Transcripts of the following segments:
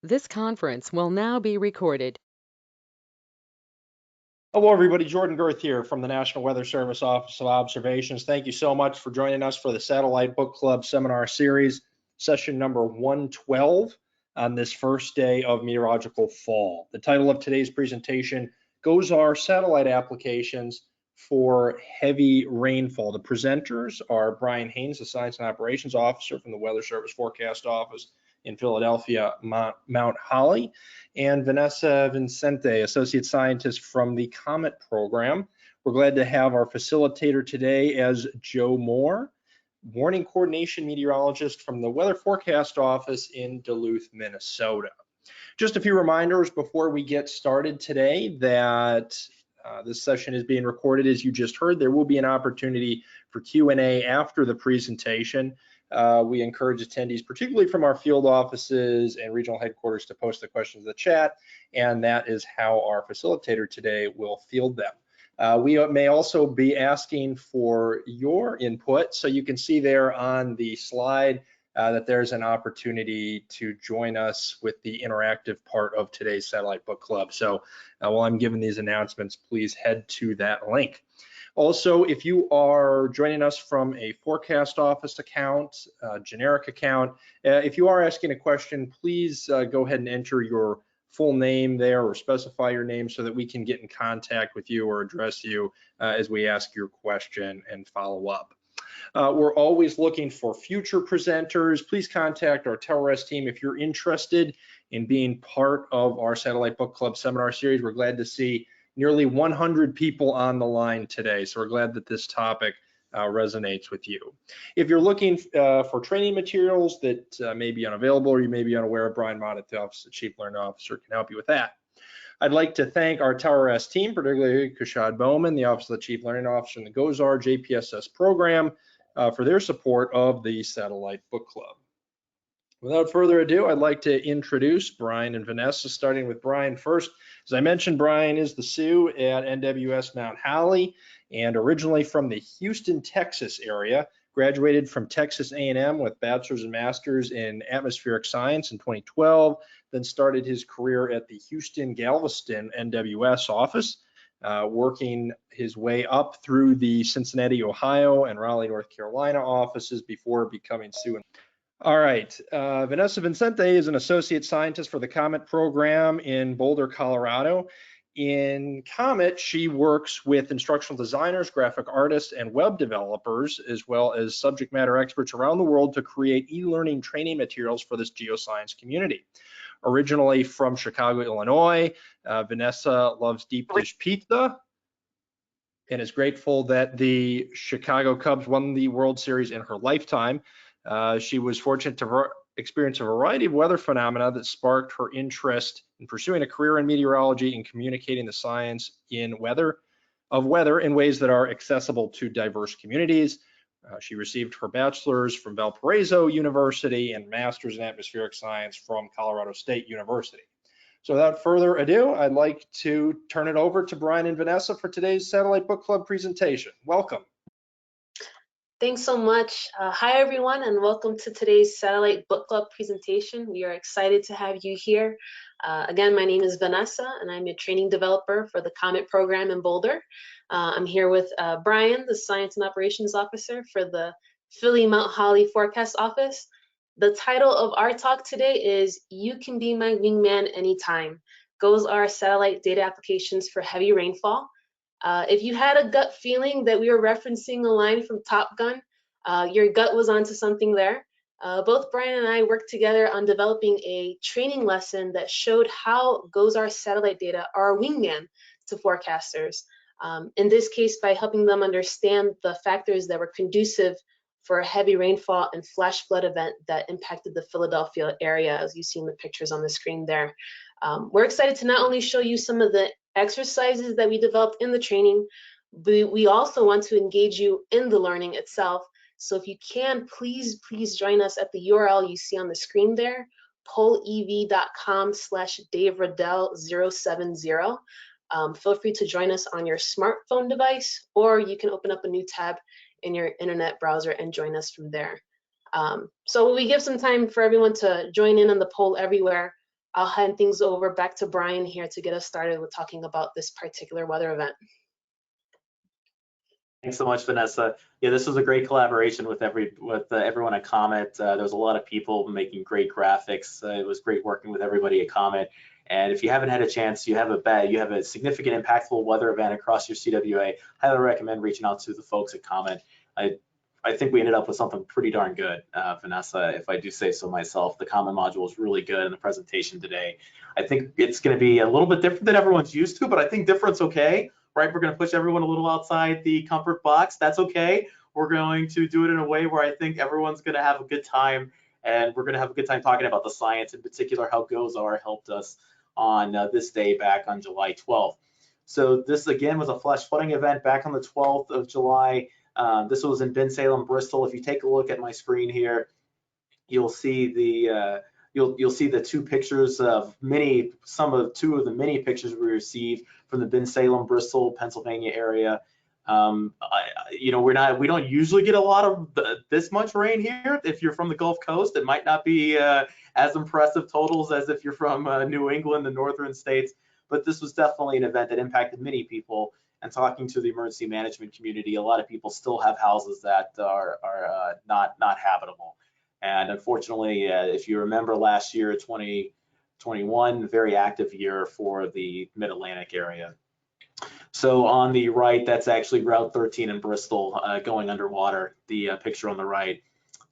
This conference will now be recorded. Hello, everybody. Jordan Girth here from the National Weather Service Office of Observations. Thank you so much for joining us for the Satellite Book Club Seminar Series, session number 112 on this first day of meteorological fall. The title of today's presentation goes our satellite applications for heavy rainfall. The presenters are Brian Haines, the Science and Operations Officer from the Weather Service Forecast Office in Philadelphia, Mount Holly, and Vanessa Vincente, Associate Scientist from the COMET Program. We're glad to have our facilitator today as Joe Moore, Warning Coordination Meteorologist from the Weather Forecast Office in Duluth, Minnesota. Just a few reminders before we get started today that this session is being recorded. As you just heard, there will be an opportunity for Q&A after the presentation. We encourage attendees, particularly from our field offices and regional headquarters, to post the questions in the chat, and that is how our facilitator today will field them. We may also be asking for your input, so you can see there on the slide that there's an opportunity to join us with the interactive part of today's Satellite Book Club. So while I'm giving these announcements, please head to that link. Also, if you are joining us from a forecast office account, generic account, if you are asking a question, please go ahead and enter your full name there or specify your name so that we can get in contact with you or address you as we ask your question and follow up. We're always looking for future presenters. Please contact our TELRES team if you're interested in being part of our Satellite Book Club seminar series. We're glad to see nearly 100 people on the line today, so we're glad that this topic resonates with you. If you're looking for training materials that may be unavailable or you may be unaware of, Brian Mott at the Office of Chief Learning Officer can help you with that. I'd like to thank our TELRES team, particularly Kashad Bowman, the Office of the Chief Learning Officer, and the GOES-R JPSS program for their support of the Satellite Book Club. Without further ado, I'd like to introduce Brian and Vanessa, starting with Brian first. As I mentioned, Brian is the SU at NWS Mount Holly and originally from the Houston, Texas area. Graduated from Texas A&M with bachelor's and master's in atmospheric science in 2012, then started his career at the Houston, Galveston NWS office, working his way up through the Cincinnati, Ohio and Raleigh, North Carolina offices before becoming SU. All right, Vanessa Vincente is an associate scientist for the COMET program in Boulder, Colorado. In COMET, she works with instructional designers, graphic artists, and web developers, as well as subject matter experts around the world to create e-learning training materials for this geoscience community. Originally from Chicago, Illinois, Vanessa loves deep dish pizza and is grateful that the Chicago Cubs won the World Series in her lifetime. She was fortunate to experience a variety of weather phenomena that sparked her interest in pursuing a career in meteorology and communicating the science in weather in ways that are accessible to diverse communities. She received her bachelor's from Valparaiso University and master's in atmospheric science from Colorado State University. So without further ado, I'd like to turn it over to Brian and Vanessa for today's Satellite Book Club presentation. Welcome. Thanks so much. Hi, everyone, and welcome to today's Satellite Book Club presentation. We are excited to have you here. Again, my name is Vanessa, and I'm a training developer for the COMET program in Boulder. I'm here with Brian, the Science and Operations Officer for the Philly Mount Holly Forecast Office. The title of our talk today is You Can Be My Wingman Anytime. GOES-R satellite data applications for heavy rainfall. If you had a gut feeling that we were referencing a line from Top Gun, your gut was onto something there. Both Brian and I worked together on developing a training lesson that showed how GOES-R satellite data are a wingman to forecasters. In this case, by helping them understand the factors that were conducive for a heavy rainfall and flash flood event that impacted the Philadelphia area, as you see in the pictures on the screen there. We're excited to not only show you some of the exercises that we developed in the training, but we also want to engage you in the learning itself. So if you can, please join us at the URL you see on the screen there, polev.com/DaveRiddell070. Feel free to join us on your smartphone device, or you can open up a new tab in your internet browser and join us from there. So we give some time for everyone to join in on the poll everywhere. I'll hand things over back to Brian here to get us started with talking about this particular weather event. Thanks so much, Vanessa. Yeah, this was a great collaboration with everyone at COMET. There was a lot of people making great graphics. It was great working with everybody at COMET. And if you haven't had a chance, you have a significant, impactful weather event across your CWA, highly recommend reaching out to the folks at COMET. I think we ended up with something pretty darn good, Vanessa, if I do say so myself. The COMET module was really good in the presentation today. I think it's going to be a little bit different than everyone's used to, but I think different's okay, right? We're going to push everyone a little outside the comfort box. That's okay. We're going to do it in a way where I think everyone's going to have a good time, and we're going to have a good time talking about the science, in particular how GOES-R helped us on this day back on July 12th. So this again was a flash flooding event back on the 12th of July. This was in Bensalem, Bristol. If you take a look at my screen here, you'll see the you'll see the two pictures of two of the many pictures we received from the Bensalem, Bristol, Pennsylvania area. You know, we don't usually get a lot of this much rain here. If you're from the Gulf Coast, it might not be as impressive totals as if you're from New England, the northern states. But this was definitely an event that impacted many people. And talking to the emergency management community, a lot of people still have houses that are not habitable. And unfortunately, if you remember last year, 2021, very active year for the Mid-Atlantic area. So on the right, that's actually Route 13 in Bristol going underwater, the picture on the right.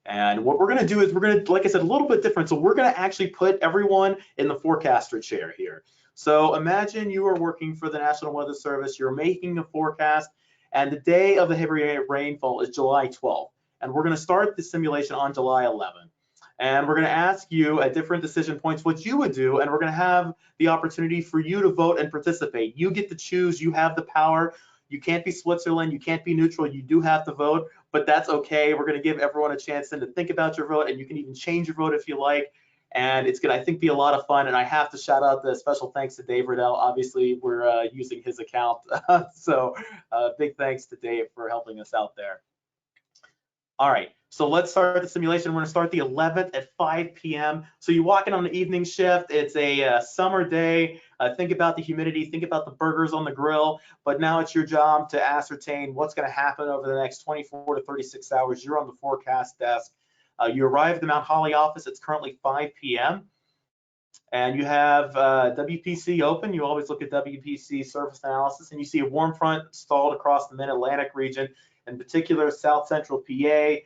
And what we're going to do is we're going to, like I said, a little bit different. So we're going to actually put everyone in the forecaster chair here. So imagine you are working for the National Weather Service, you're making a forecast, and the day of the heavy rainfall is July 12th. And we're going to start the simulation on July 11th. And we're going to ask you at different decision points what you would do, and we're going to have the opportunity for you to vote and participate. You get to choose, you have the power. You can't be Switzerland, you can't be neutral, you do have to vote, but that's okay. We're going to give everyone a chance then to think about your vote, and you can even change your vote if you like. And it's going to, I think, be a lot of fun. And I have to shout out the special thanks to Dave Riddell. Obviously, we're using his account. So big thanks to Dave for helping us out there. All right, so let's start the simulation. We're going to start the 11th at 5 p.m. So you walk in on the evening shift. It's a summer day. Think about the humidity. Think about the burgers on the grill. But now it's your job to ascertain what's going to happen over the next 24 to 36 hours. You're on the forecast desk. You arrive at the Mount Holly office. It's currently 5 p.m. And you have WPC open. You always look at WPC surface analysis, and you see a warm front stalled across the Mid-Atlantic region, in particular South Central PA,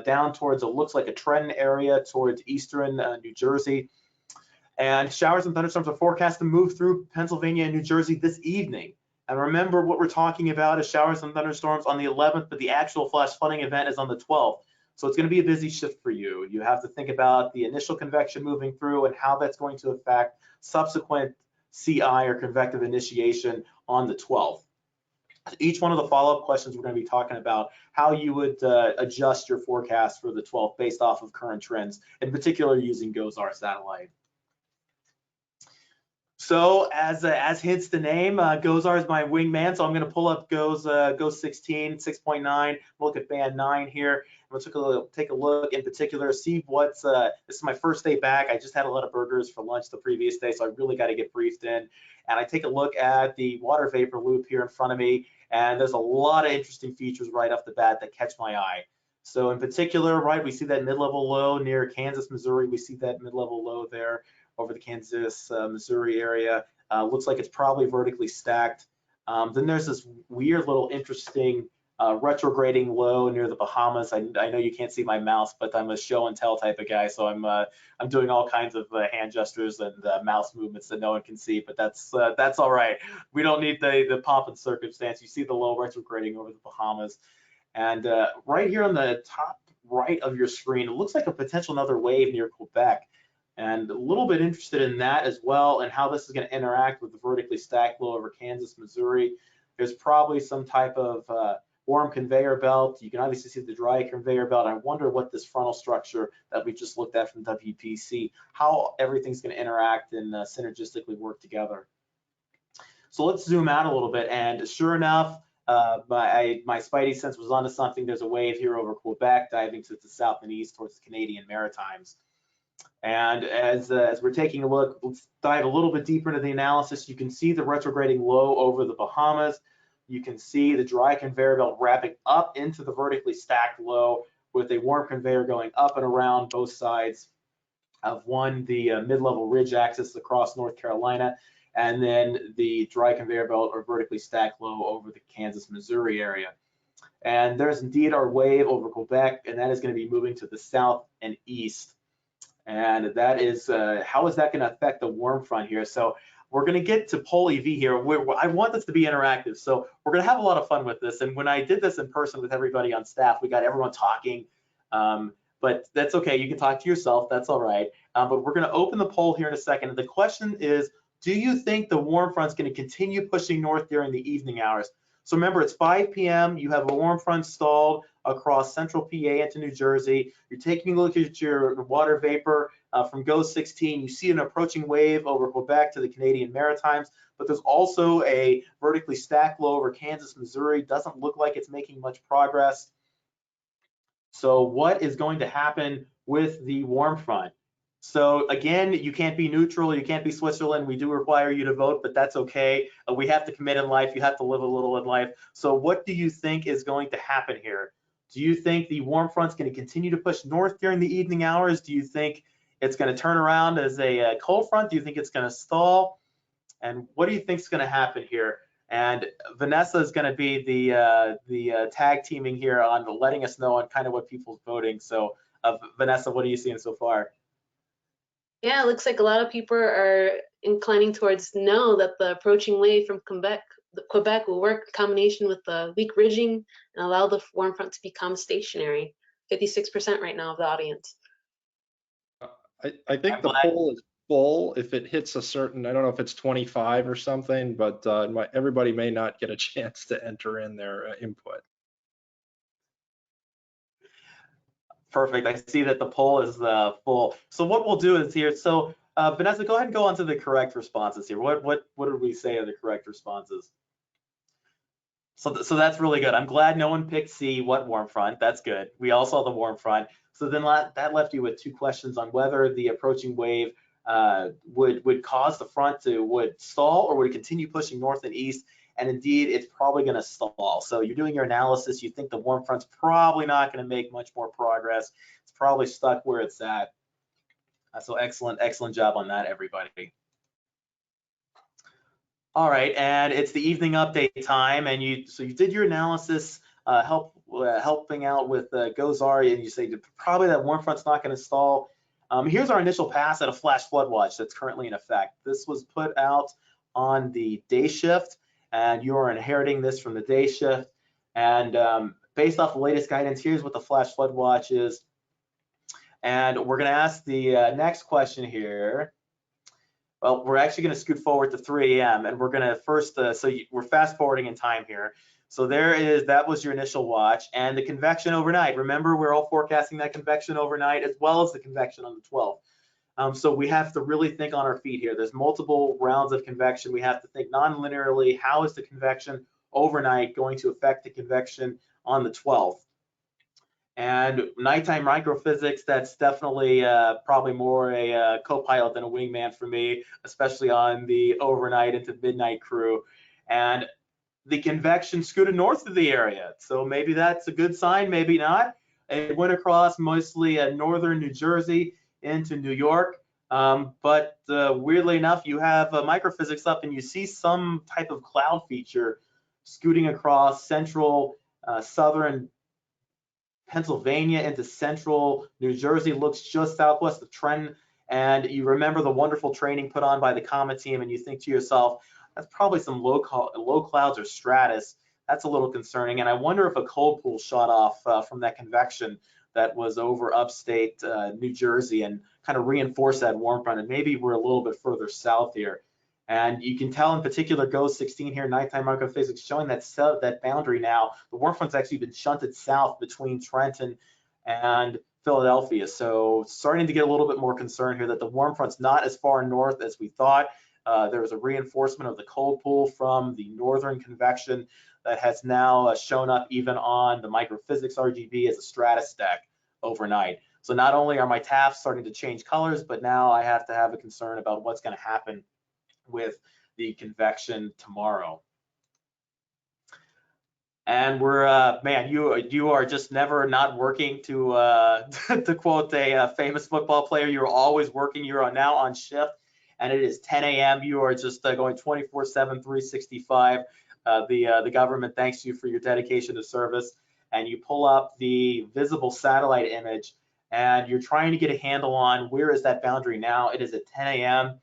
down towards what looks like a Trenton area towards eastern New Jersey. And showers and thunderstorms are forecast to move through Pennsylvania and New Jersey this evening. And remember, what we're talking about is showers and thunderstorms on the 11th, but the actual flash flooding event is on the 12th. So it's going to be a busy shift for you. You have to think about the initial convection moving through and how that's going to affect subsequent CI or convective initiation on the 12th. Each one of the follow-up questions we're going to be talking about how you would adjust your forecast for the 12th based off of current trends, in particular using GOES-R satellite. So as hints the name, GOES-R is my wingman, so I'm going to pull up GOES 16, 6.9, look at band 9 here. I'm going to take a look in particular, see what's, this is my first day back. I just had a lot of burgers for lunch the previous day, so I really got to get briefed in. And I take a look at the water vapor loop here in front of me, and there's a lot of interesting features right off the bat that catch my eye. So in particular, right, we see that mid-level low near Kansas, Missouri. We see that mid-level low there over the Kansas, Missouri area. Looks like it's probably vertically stacked. Then there's this weird little interesting retrograding low near the Bahamas. I know you can't see my mouse, but I'm a show and tell type of guy, so I'm doing all kinds of hand gestures and mouse movements that no one can see, but that's all right. We don't need the pomp and circumstance. You see the low retrograding over the Bahamas. And right here on the top right of your screen, it looks like a potential another wave near Quebec. And a little bit interested in that as well, and how this is going to interact with the vertically stacked low over Kansas, Missouri. There's probably some type of warm conveyor belt. You can obviously see the dry conveyor belt. I wonder what this frontal structure that we just looked at from WPC, how everything's going to interact and synergistically work together. So let's zoom out a little bit, and sure enough, my spidey sense was onto something. There's a wave here over Quebec diving to the south and east towards the Canadian Maritimes. And as we're taking a look, let's dive a little bit deeper into the analysis. You can see the retrograding low over the Bahamas. You can see the dry conveyor belt wrapping up into the vertically stacked low with a warm conveyor going up and around both sides of the mid-level ridge axis across North Carolina, and then the dry conveyor belt or vertically stacked low over the Kansas, Missouri area. And there's indeed our wave over Quebec, and that is going to be moving to the south and east. And that is, how is that going to affect the warm front here? So we're going to get to Pole EV here. I want this to be interactive, so we're going to have a lot of fun with this. And when I did this in person with everybody on staff, we got everyone talking, but that's okay. You can talk to yourself. That's all right. But we're going to open the poll here in a second. And the question is, do you think the warm front's going to continue pushing north during the evening hours? So remember, it's 5 p.m. You have a warm front stalled across central PA into New Jersey. You're taking a look at your water vapor from GOES 16. You see an approaching wave over Quebec to the Canadian Maritimes, but there's also a vertically stacked low over Kansas, Missouri. Doesn't look like it's making much progress. So what is going to happen with the warm front? So again, you can't be neutral, you can't be Switzerland. We do require you to vote, but that's okay. We have to commit in life, you have to live a little in life. So what do you think is going to happen here? Do you think the warm front's going to continue to push north during the evening hours? Do you think it's going to turn around as a cold front? Do you think it's going to stall? And what do you think is going to happen here? And Vanessa is going to be the tag teaming here on letting us know on kind of what people's voting. So Vanessa, what are you seeing so far? Yeah, it looks like a lot of people are inclining towards no, that the approaching wave from Quebec will work in combination with the weak ridging and allow the warm front to become stationary. 56% right now of the audience. I think the poll is full if it hits a certain, I don't know if it's 25 or something, but everybody may not get a chance to enter in their input. Perfect. I see that the poll is full. So what we'll do is here. So Vanessa, go ahead and go on to the correct responses here. What did we say are the correct responses? So that's really good. I'm glad no one picked C. What warm front? That's good. We all saw the warm front. So then that left you with two questions on whether the approaching wave would cause the front to stall or would it continue pushing north and east. And indeed, it's probably going to stall. So you're doing your analysis. You think the warm front's probably not going to make much more progress. It's probably stuck where it's at. So excellent job on that, everybody. All right, and it's the evening update time, and you did your analysis, helping out with GOES-R, and you say probably that warm front's not going to stall. Here's our initial pass at a flash flood watch that's currently in effect. This was put out on the day shift, and you are inheriting this from the day shift. And based off the latest guidance, here's what the flash flood watch is. And we're going to ask the next question here. Well, we're actually going to scoot forward to 3 a.m. and we're going to first, we're fast forwarding in time here. So that was your initial watch, and the convection overnight. Remember, we're all forecasting that convection overnight as well as the convection on the 12th. So we have to really think on our feet here. There's multiple rounds of convection. We have to think non-linearly. How is the convection overnight going to affect the convection on the 12th? And nighttime microphysics, that's definitely probably more a co-pilot than a wingman for me, especially on the overnight into midnight crew. And the convection scooted north of the area. So maybe that's a good sign, maybe not. It went across mostly northern New Jersey into New York. But weirdly enough, you have microphysics up and you see some type of cloud feature scooting across central, southern Pennsylvania into central New Jersey, looks just southwest of Trenton. And you remember the wonderful training put on by the COMET team, and you think to yourself, that's probably some low clouds or stratus. That's a little concerning. And I wonder if a cold pool shot off from that convection that was over upstate New Jersey and kind of reinforced that warm front. And maybe we're a little bit further south here. And you can tell in particular GOES 16 here, nighttime microphysics, showing that boundary now. The warm front's actually been shunted south between Trenton and Philadelphia. So starting to get a little bit more concerned here that the warm front's not as far north as we thought. There was a reinforcement of the cold pool from the northern convection that has now shown up even on the microphysics RGB as a stratus stack overnight. So not only are my TAFs starting to change colors, but now I have to have a concern about what's going to happen with the convection tomorrow. And we're, man, you are just never not working, to to quote a famous football player. You're always working. You are now on shift, and it is 10 a.m. You are just going 24/7, 365. The government thanks you for your dedication to service. And you pull up the visible satellite image, and you're trying to get a handle on where is that boundary now. It is at 10 a.m.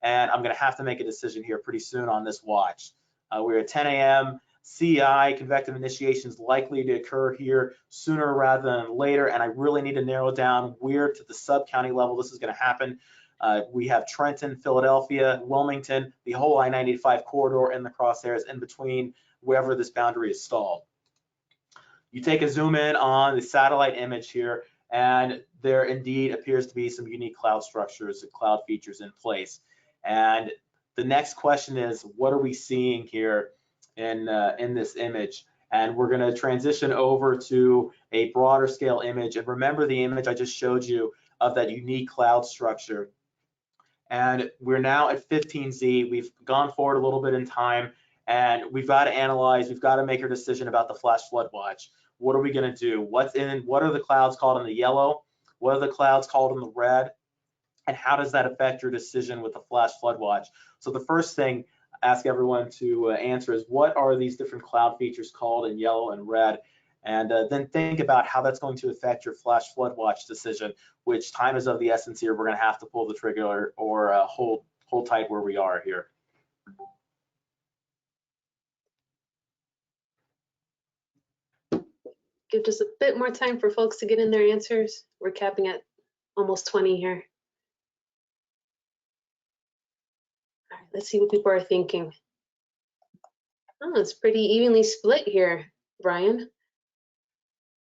and I'm going to have to make a decision here pretty soon on this watch. We're at 10 a.m. CI, convective initiation, is likely to occur here sooner rather than later, and I really need to narrow down where to the sub-county level this is going to happen. We have Trenton, Philadelphia, Wilmington, the whole I-95 corridor in the crosshairs in between wherever this boundary is stalled. You take a zoom in on the satellite image here, and there indeed appears to be some unique cloud structures and cloud features in place. And the next question is, what are we seeing here in this image? And we're going to transition over to a broader scale image. And remember the image I just showed you of that unique cloud structure. And we're now at 15Z. We've gone forward a little bit in time, and we've got to analyze, we've got to make our decision about the flash flood watch. What are we going to do? What are the clouds called in the yellow? What are the clouds called in the red? And how does that affect your decision with the flash flood watch? So the first thing I ask everyone to answer is, what are these different cloud features called in yellow and red? And then think about how that's going to affect your flash flood watch decision, which time is of the essence here. We're going to have to pull the trigger or hold tight where we are here. Give just a bit more time for folks to get in their answers. We're capping at almost 20 here. All right, let's see what people are thinking. Oh, it's pretty evenly split here, Brian.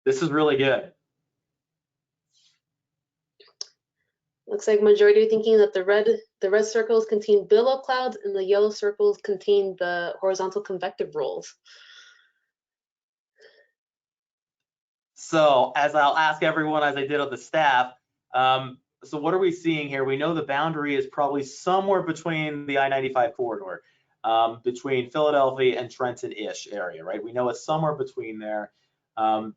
This is really good. Looks like majority are thinking that the red circles contain billow clouds and the yellow circles contain the horizontal convective rolls. So as I'll ask everyone, as I did of the staff, so what are we seeing here? We know the boundary is probably somewhere between the I-95 corridor, between Philadelphia and Trenton-ish area, right? We know it's somewhere between there.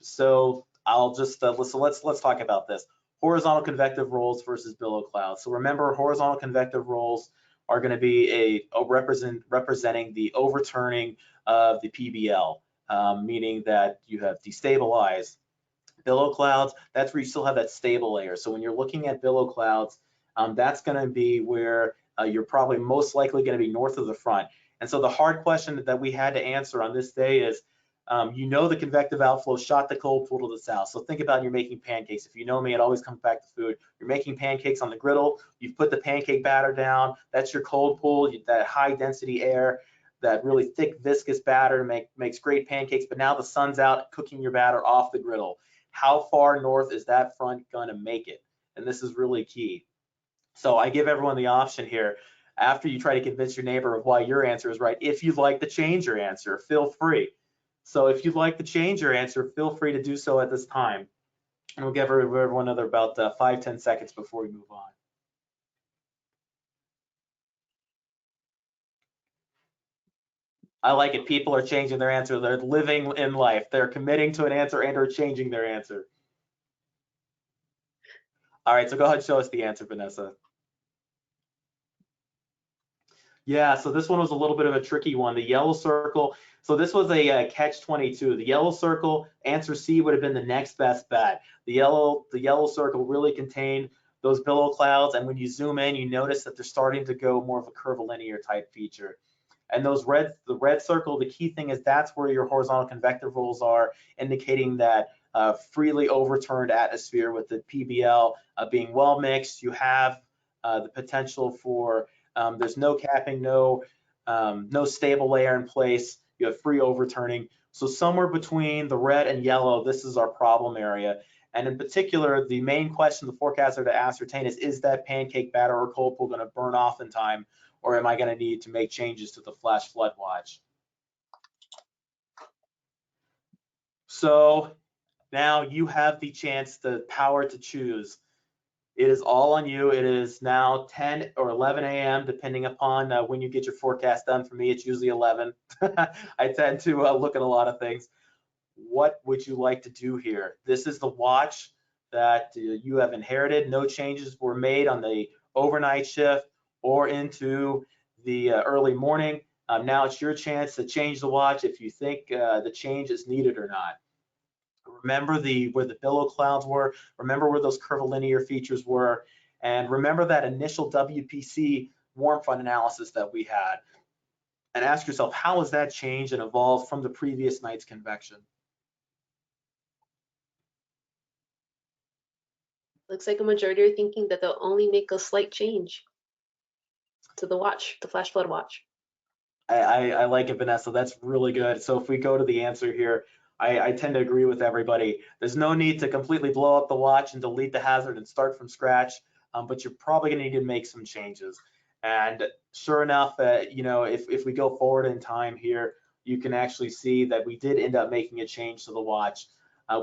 So I'll just, so let's talk about this. Horizontal convective rolls versus billow clouds. So remember, horizontal convective rolls are going to be representing the overturning of the PBL, meaning that you have destabilized. Billow clouds, that's where you still have that stable layer. So when you're looking at billow clouds, that's going to be where you're probably most likely going to be north of the front. And so the hard question that we had to answer on this day is, you know, the convective outflow shot the cold pool to the south. So think about you're making pancakes. If you know me, it always comes back to food. You're making pancakes on the griddle. You've put the pancake batter down. That's your cold pool, that high density air, that really thick viscous batter makes great pancakes. But now the sun's out cooking your batter off the griddle. How far north is that front going to make it? And this is really key. So I give everyone the option here, after you try to convince your neighbor of why your answer is right, if you'd like to change your answer, feel free. So if you'd like to change your answer, feel free to do so at this time. And we'll give everyone another about 5-10 seconds before we move on. I like it. People are changing their answer. They're living in life. They're committing to an answer and are changing their answer. All right, so go ahead and show us the answer, Vanessa. Yeah, so this one was a little bit of a tricky one. The yellow circle, so this was a catch-22. The yellow circle, answer C would have been the next best bet. The yellow circle really contained those billow clouds, and when you zoom in, you notice that they're starting to go more of a curvilinear type feature. And the red circle, the key thing is that's where your horizontal convective rolls are, indicating that freely overturned atmosphere with the PBL being well mixed. You have the potential for, there's no capping, no stable layer in place. You have free overturning. So somewhere between the red and yellow, this is our problem area. And in particular, the main question the forecaster to ascertain is that pancake batter or cold pool going to burn off in time, or am I going to need to make changes to the flash flood watch? So Now you have the chance, the power to choose. It is all on you. It is now 10 or 11 a.m. depending upon when you get your forecast done. For me, it's usually 11. I tend to look at a lot of things. What would you like to do here? This is the watch that you have inherited. No changes were made on the overnight shift or into the early morning. Now it's your chance to change the watch if you think the change is needed or not. Remember where the billow clouds were, remember where those curvilinear features were, and remember that initial WPC warm front analysis that we had. And ask yourself, how has that changed and evolved from the previous night's convection? Looks like a majority are thinking that they'll only make a slight change to the watch, the flash flood watch. I like it, Vanessa. That's really good. So if we go to the answer here, I tend to agree with everybody. There's no need to completely blow up the watch and delete the hazard and start from scratch, but you're probably going to need to make some changes. And sure enough, if we go forward in time here, you can actually see that we did end up making a change to the watch.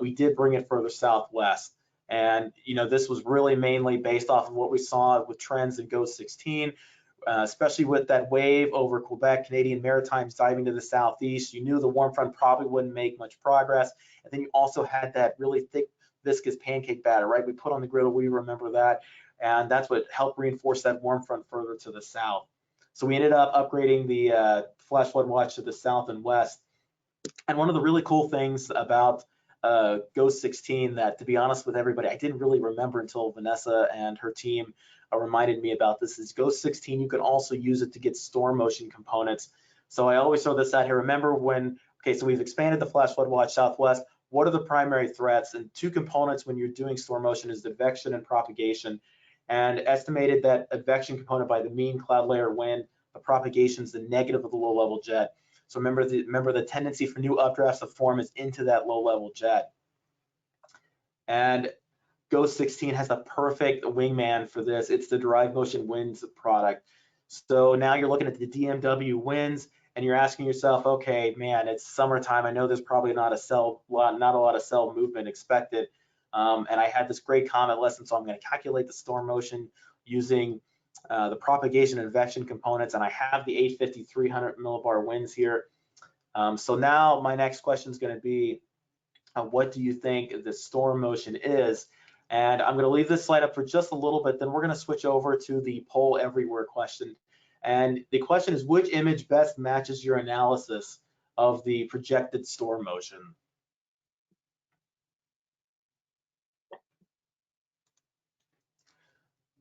We did bring it further southwest. And this was really mainly based off of what we saw with trends in GOES 16. Especially with that wave over Quebec, Canadian Maritimes diving to the southeast. You knew the warm front probably wouldn't make much progress. And then you also had that really thick, viscous pancake batter, right? We put on the griddle, we remember that. And that's what helped reinforce that warm front further to the south. So we ended up upgrading the flash flood watch to the south and west. And one of the really cool things about GOES 16 that, to be honest with everybody, I didn't really remember until Vanessa and her team reminded me about this, is GOES 16, you can also use it to get storm motion components. So I always throw this out here. Remember so we've expanded the flash flood watch southwest. What are the primary threats? And two components when you're doing storm motion is advection and propagation. And estimated that advection component by the mean cloud layer wind, the propagation is the negative of the low level jet. So remember the tendency for new updrafts to form is into that low level jet. And GOES 16 has a perfect wingman for this. It's the derived motion winds product. So now you're looking at the DMW winds and you're asking yourself, okay, man, it's summertime. I know there's probably not a lot of cell movement expected. And I had this great COMET lesson, so I'm going to calculate the storm motion using the propagation and advection components, and I have the 850 300 millibar winds here. So now my next question is going to be, what do you think the storm motion is? And I'm going to leave this slide up for just a little bit, then we're going to switch over to the poll everywhere question. And the question is, which image best matches your analysis of the projected storm motion?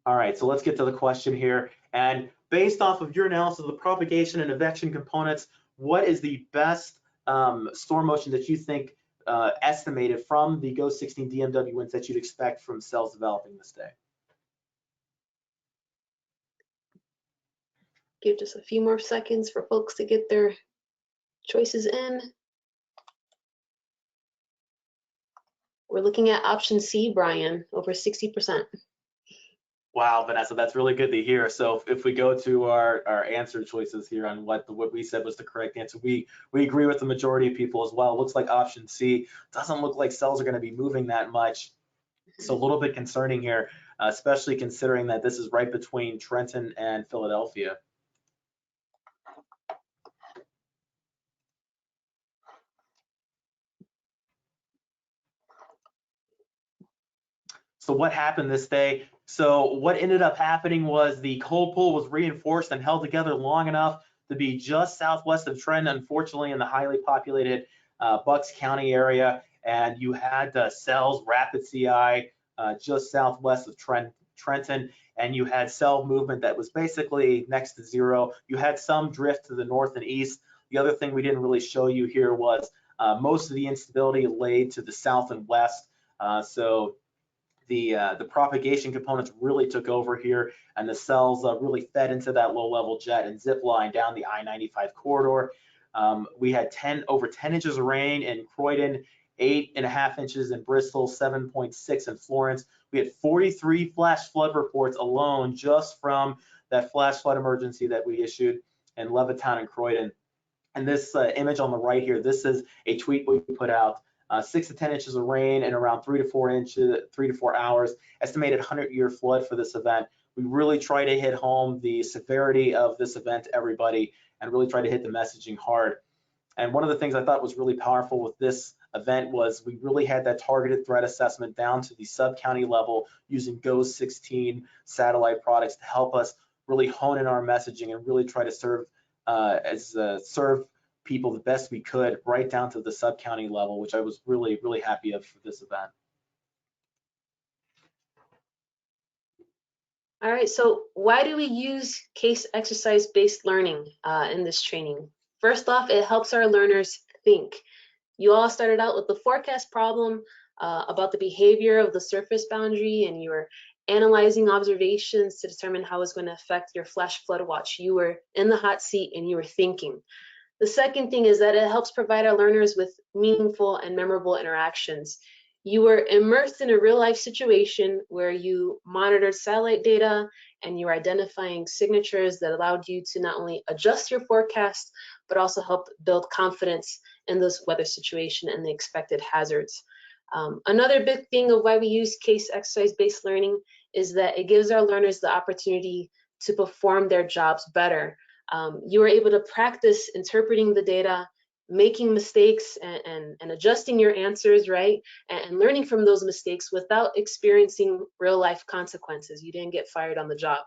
All right, so let's get to the question here. And based off of your analysis of the propagation and advection components, what is the best storm motion that you think estimated from the GOES 16 DMW winds that you'd expect from cells developing this day? Give just a few more seconds for folks to get their choices in. We're looking at option C, Brian, over 60%. Wow, Vanessa, that's really good to hear. So if we go to our answer choices here on what we said was the correct answer, we agree with the majority of people as well. It looks like option C doesn't look like cells are going to be moving that much. So a little bit concerning here, especially considering that this is right between Trenton and Philadelphia. So what happened this day? So what ended up happening was the cold pool was reinforced and held together long enough to be just southwest of Trenton, unfortunately in the highly populated Bucks County area. And you had cells, rapid CI, just southwest of Trenton, and you had cell movement that was basically next to zero. You had some drift to the north and east. The other thing we didn't really show you here was most of the instability laid to the south and west. So the propagation components really took over here, and the cells really fed into that low-level jet and zip line down the I-95 corridor. We had over 10 inches of rain in Croydon, 8.5 inches in Bristol, 7.6 in Florence. We had 43 flash flood reports alone just from that flash flood emergency that we issued in Levittown and Croydon. And this image on the right here, this is a tweet we put out 6 to 10 inches of rain and around 3 to 4 hours. Estimated 100-year flood for this event. We really try to hit home the severity of this event to everybody and really try to hit the messaging hard. And one of the things I thought was really powerful with this event was we really had that targeted threat assessment down to the sub-county level using GOES-16 satellite products to help us really hone in our messaging and really try to serve people the best we could right down to the sub-county level, which I was really, really happy of for this event. All right, so why do we use case exercise-based learning in this training? First off, it helps our learners think. You all started out with the forecast problem about the behavior of the surface boundary, and you were analyzing observations to determine how it's going to affect your flash flood watch. You were in the hot seat and you were thinking. The second thing is that it helps provide our learners with meaningful and memorable interactions. You were immersed in a real life situation where you monitored satellite data and you were identifying signatures that allowed you to not only adjust your forecast, but also help build confidence in this weather situation and the expected hazards. Another big thing of why we use case exercise-based learning is that it gives our learners the opportunity to perform their jobs better. You were able to practice interpreting the data, making mistakes and adjusting your answers, right? And learning from those mistakes without experiencing real life consequences. You didn't get fired on the job.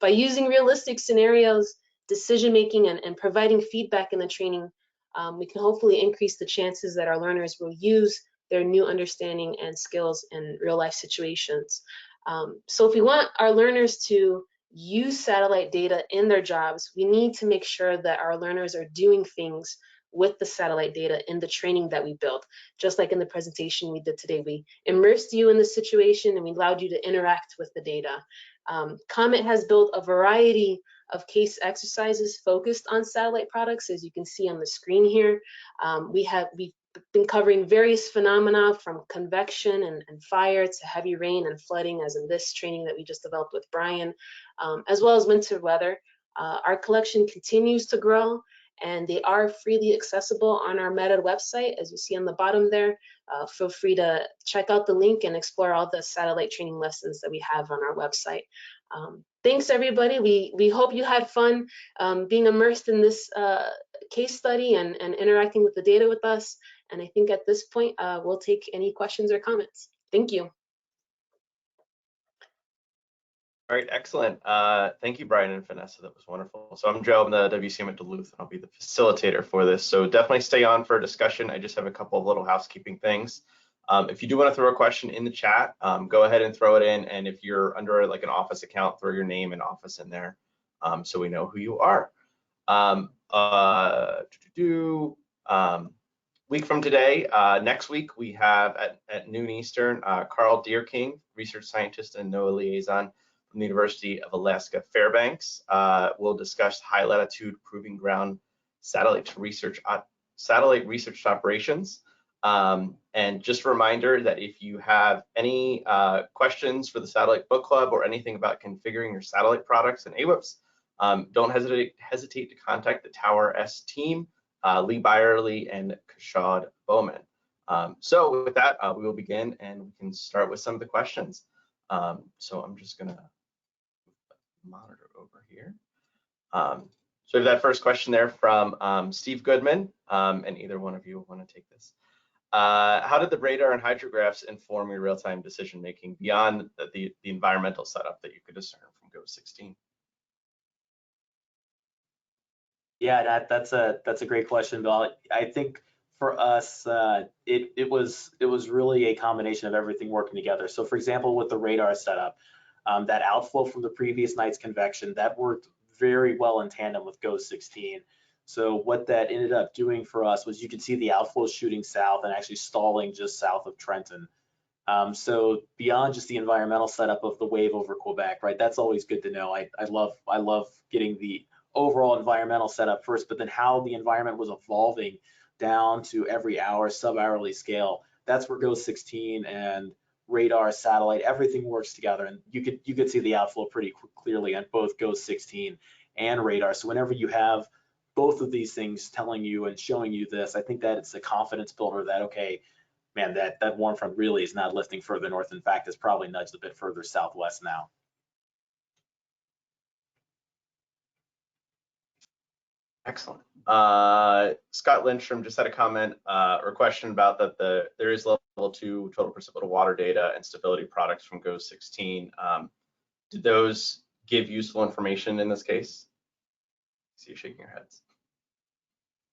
By using realistic scenarios, decision-making and providing feedback in the training, we can hopefully increase the chances that our learners will use their new understanding and skills in real life situations. So if we want our learners to use satellite data in their jobs, we need to make sure that our learners are doing things with the satellite data in the training that we built. Just like in the presentation we did today, we immersed you in the situation and we allowed you to interact with the data. COMET has built a variety of case exercises focused on satellite products, as you can see on the screen here. We've been covering various phenomena from convection and fire to heavy rain and flooding, as in this training that we just developed with Brian, as well as winter weather. Our collection continues to grow, and they are freely accessible on our Meta website, as you see on the bottom there. Feel free to check out the link and explore all the satellite training lessons that we have on our website. Thanks, everybody. We hope you had fun being immersed in this case study and interacting with the data with us. And I think at this point, we'll take any questions or comments. Thank you. All right, excellent. Thank you, Brian and Vanessa. That was wonderful. So I'm Joe, I'm the WCM at Duluth, and I'll be the facilitator for this. So definitely stay on for a discussion. I just have a couple of little housekeeping things. If you do want to throw a question in the chat, go ahead and throw it in. And if you're under like an office account, throw your name and office in there so we know who you are. Week from today, next week, we have at noon Eastern, Carl Deerking, research scientist and NOAA liaison from the University of Alaska Fairbanks. We'll discuss high latitude proving ground satellite research operations. And just a reminder that if you have any questions for the Satellite Book Club or anything about configuring your satellite products and AWIPs, don't hesitate to contact the Tower S team, Lee Byerly and Kashad Bowman. So with that, we will begin and we can start with some of the questions. So I'm just gonna monitor over here. So we have that first question there from Steve Goodman, and either one of you want to take this. How did the radar and hydrographs inform your real-time decision-making beyond the environmental setup that you could discern from GOES-16? Yeah, that's a great question, Bill. I think for us, it was really a combination of everything working together. So for example, with the radar setup, that outflow from the previous night's convection, that worked very well in tandem with GOES-16. So what that ended up doing for us was you could see the outflow shooting south and actually stalling just south of Trenton. So beyond just the environmental setup of the wave over Quebec, right? That's always good to know. I love getting the overall environmental setup first, but then how the environment was evolving down to every hour, sub-hourly scale. That's where GOES-16 and radar, satellite, everything works together, and you could see the outflow pretty clearly on both GOES-16 and radar. So whenever you have both of these things telling you and showing you this, I think that it's a confidence builder that, okay, man, that warm front really is not lifting further north. In fact, it's probably nudged a bit further southwest now. Excellent. Scott Lindstrom just had a comment or question about that there is level 2 total precipitable water data and stability products from GOES 16. Did those give useful information in this case? I see you shaking your heads.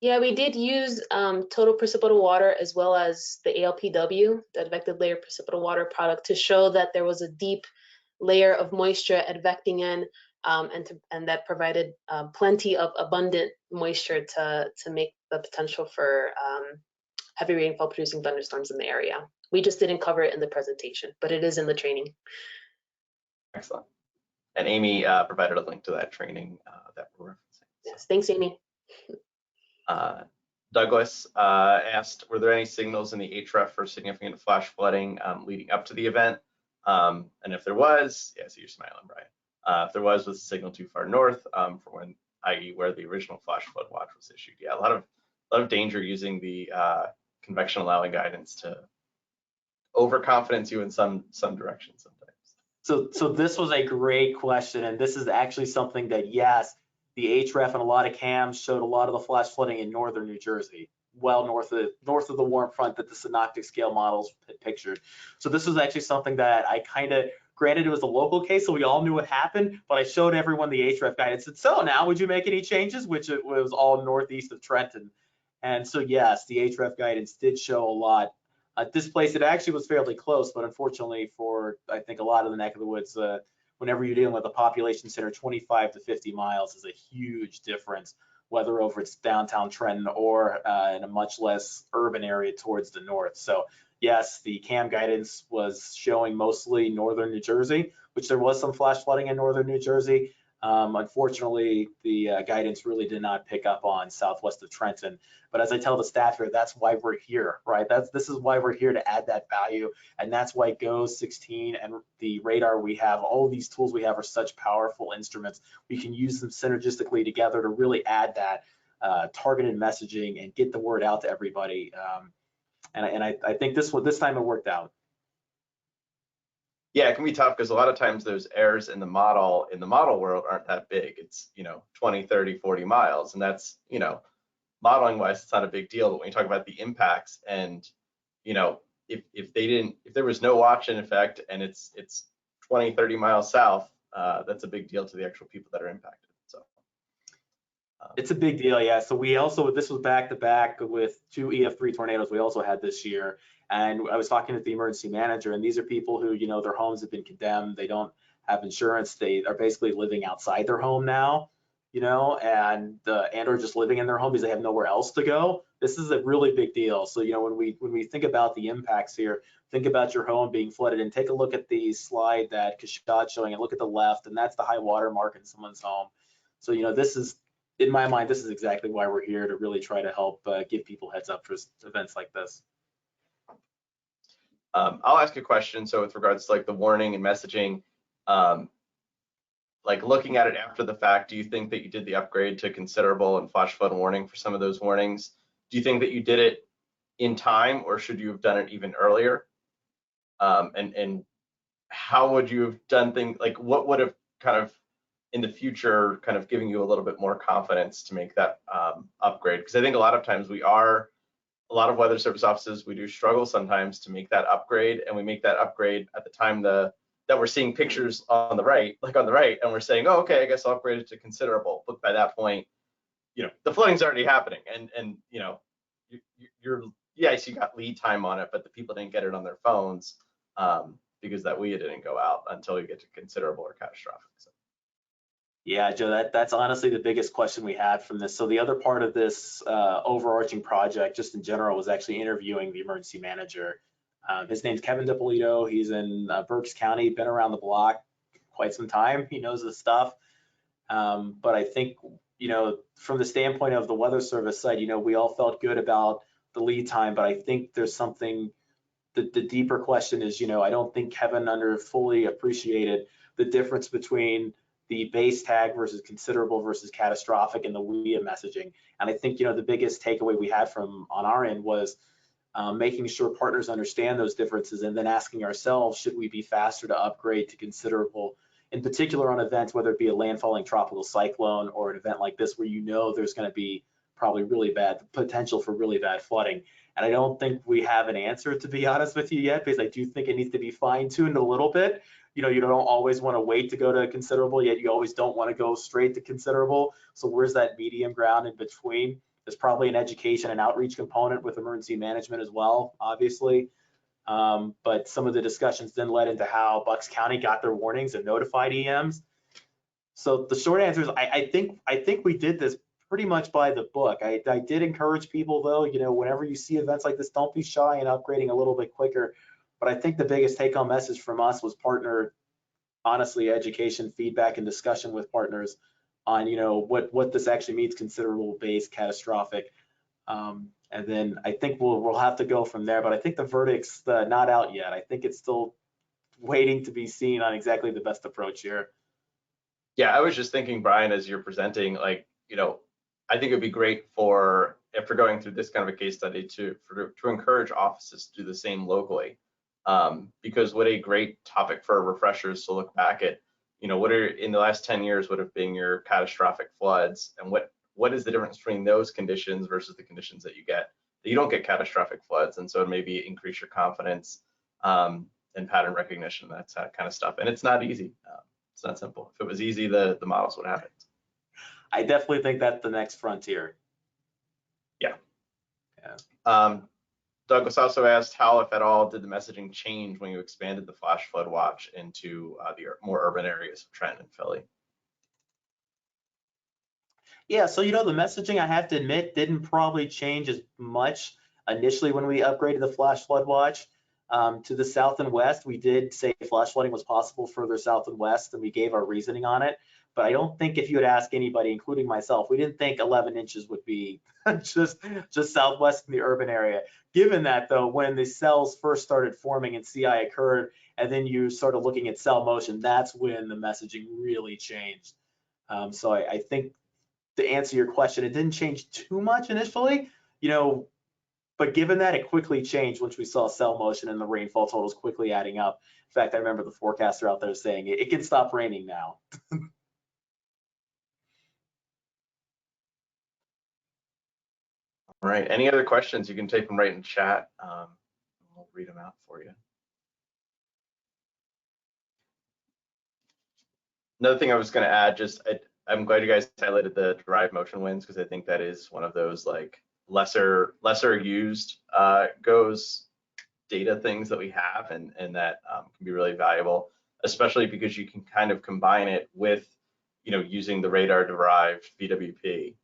Yeah, we did use total precipitable water as well as the ALPW, the advected layer precipitable water product, to show that there was a deep layer of moisture advecting in, and that provided plenty of abundant moisture to make the potential for heavy rainfall producing thunderstorms in the area. We just didn't cover it in the presentation, but it is in the training. Excellent. And Amy provided a link to that training that we're referencing. Yes, thanks, Amy. Douglas asked, were there any signals in the HREF for significant flash flooding leading up to the event? And if there was, yeah, so you're smiling, Brian. If there was the signal too far north for when, i.e. where the original flash flood watch was issued? Yeah, a lot of danger using the convection allowing guidance to overconfidence you in some direction sometimes. So this was a great question, and this is actually something that, yes, the HREF and a lot of cams showed a lot of the flash flooding in northern New Jersey, well north of the warm front that the synoptic scale models pictured. So this was actually something that I kind of, granted it was a local case, so we all knew what happened, but I showed everyone the HREF guidance and said, so now would you make any changes? Which it was all northeast of Trenton. And so yes, the HREF guidance did show a lot. At this place, it actually was fairly close, but unfortunately for, I think, a lot of the neck of the woods, whenever you're dealing with a population center, 25 to 50 miles is a huge difference, whether over it's downtown Trenton or in a much less urban area towards the north. So yes, the CAM guidance was showing mostly northern New Jersey, which there was some flash flooding in northern New Jersey. Unfortunately, the guidance really did not pick up on southwest of Trenton. But as I tell the staff here, that's why we're here, right? This is why we're here, to add that value. And that's why GOES 16 and the radar we have, all of these tools we have are such powerful instruments. We can use them synergistically together to really add that targeted messaging and get the word out to everybody. And I think this time it worked out. Yeah, it can be tough because a lot of times those errors in the model world aren't that big. It's, 20, 30, 40 miles. And that's, modeling wise, it's not a big deal. But when you talk about the impacts and, if there was no watch in effect and it's 20, 30 miles south, that's a big deal to the actual people that are impacted. So it's a big deal, yeah. So we also, this was back to back with 2 EF3 tornadoes we also had this year. And I was talking to the emergency manager, and these are people who, their homes have been condemned. They don't have insurance. They are basically living outside their home now, and or just living in their home because they have nowhere else to go. This is a really big deal. So, when we think about the impacts here, think about your home being flooded, and take a look at the slide that Kashad's showing, and look at the left, and that's the high water mark in someone's home. So, this is, in my mind, this is exactly why we're here, to really try to help give people heads up for events like this. I'll ask a question. So with regards to like the warning and messaging, like looking at it after the fact, do you think that you did the upgrade to considerable and flash flood warning for some of those warnings? Do you think that you did it in time, or should you have done it even earlier? And how would you have done things, like what would have kind of in the future kind of giving you a little bit more confidence to make that upgrade? Because I think a lot of times a lot of weather service offices, we do struggle sometimes to make that upgrade, and we make that upgrade at the time that we're seeing pictures on the right, and we're saying, oh, okay, I guess I'll upgrade it to considerable. But by that point, the flooding's already happening, and yes, you got lead time on it, but the people didn't get it on their phones because that WIA didn't go out until you get to considerable or catastrophic. So. Yeah, Joe, that's honestly the biggest question we had from this. So the other part of this overarching project, just in general, was actually interviewing the emergency manager. His name's Kevin DiPolito. He's in Berks County, been around the block quite some time. He knows his stuff. But I think, from the standpoint of the Weather Service side, we all felt good about the lead time, but I think there's something, the deeper question is, I don't think Kevin fully appreciated the difference between the base tag versus considerable versus catastrophic and the WIA messaging. And I think, the biggest takeaway we had on our end was making sure partners understand those differences, and then asking ourselves, should we be faster to upgrade to considerable, in particular on events, whether it be a landfalling tropical cyclone or an event like this where you know there's going to be probably really bad potential for really bad flooding. And I don't think we have an answer, to be honest with you, yet, because I do think it needs to be fine-tuned a little bit. You know, you don't always want to wait to go to considerable, yet you always don't want to go straight to considerable. So where's that medium ground in between? There's probably an education and outreach component with emergency management as well, obviously. But some of the discussions then led into how Bucks County got their warnings and notified EMs. So the short answer is I think we did this pretty much by the book. I did encourage people, though, you know, whenever you see events like this, don't be shy in upgrading a little bit quicker. But I think the biggest take-home message from us was partner, honestly, education, feedback, and discussion with partners on, you know, what this actually means, considerable base, catastrophic. And then I think we'll have to go from there. But I think the verdict's not out yet. I think it's still waiting to be seen on exactly the best approach here. Yeah, I was just thinking, Brian, as you're presenting, like, you know, I think it'd be great for, if we're going through this kind of a case study, to encourage offices to do the same locally, because what a great topic for refreshers to look back at, you know, what are, in the last 10 years, would have been your catastrophic floods, and what is the difference between those conditions versus the conditions that you get, that you don't get catastrophic floods. And so maybe increase your confidence and pattern recognition, that kind of stuff. And it's not easy. It's not simple. If it was easy, the models would have it. I definitely think that's the next frontier. Yeah. Douglas also asked, how, if at all, did the messaging change when you expanded the flash flood watch into the more urban areas of Trenton and Philly? Yeah, so, you know, the messaging, I have to admit, didn't probably change as much initially when we upgraded the flash flood watch. To the south and west, we did say flash flooding was possible further south and west, and we gave our reasoning on it. But I don't think, if you had asked anybody, including myself, we didn't think 11 inches would be just southwest in the urban area. Given that, though, when the cells first started forming and CI occurred, and then you started looking at cell motion, that's when the messaging really changed. So I think, to answer your question, it didn't change too much initially, you know, but given that, it quickly changed once we saw cell motion and the rainfall totals quickly adding up. In fact, I remember the forecaster out there saying it can stop raining now. All right, any other questions? You can take them right in chat. We'll read them out for you. Another thing I was going to add, I'm glad you guys highlighted the derived motion winds, because I think that is one of those like lesser used GOES data things that we have, and that can be really valuable, especially because you can kind of combine it with, you know, using the radar derived VWP.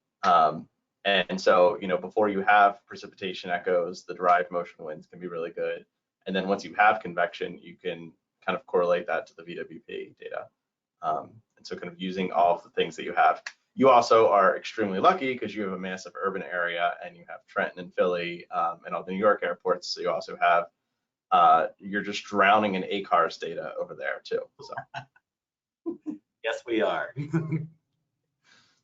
And so, you know, before you have precipitation echoes, the derived motion winds can be really good. And then once you have convection, you can kind of correlate that to the VWP data. And so kind of using all of the things that you have. You also are extremely lucky because you have a massive urban area, and you have Trenton and Philly and all the New York airports. So you also have, you're just drowning in ACARS data over there too. So. Yes, we are.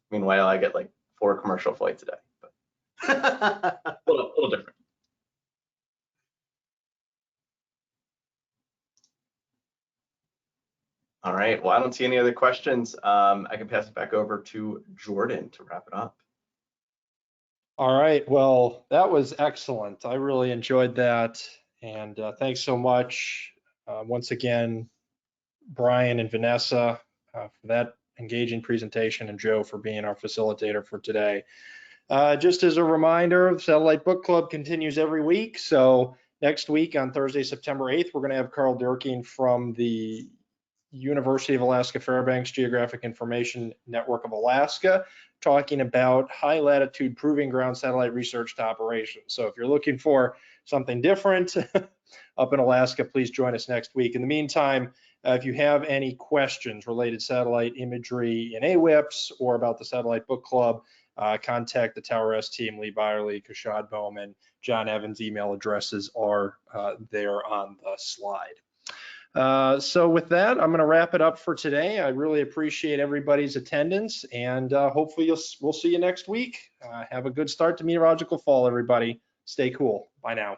Meanwhile, I get like 4 commercial flights a day, but a little different. All right, well, I don't see any other questions. I can pass it back over to Jordan to wrap it up. All right, well, that was excellent. I really enjoyed that. And thanks so much once again, Brian and Vanessa, for that engaging presentation, and Joe for being our facilitator for today. Just as a reminder, the Satellite Book Club continues every week. So next week on Thursday, September 8th, we're going to have Carl Durkin from the University of Alaska Fairbanks Geographic Information Network of Alaska talking about high latitude proving ground satellite research to operations. So if you're looking for something different up in Alaska, please join us next week. In the meantime, if you have any questions related to satellite imagery in AWIPS or about the Satellite Book Club, contact the Tower S team, Lee Byerly, Kashad Bowman, John Evans. Email addresses are there on the slide. So with that, I'm going to wrap it up for today. I really appreciate everybody's attendance, and hopefully we'll see you next week. Have a good start to meteorological fall, everybody. Stay cool. Bye now.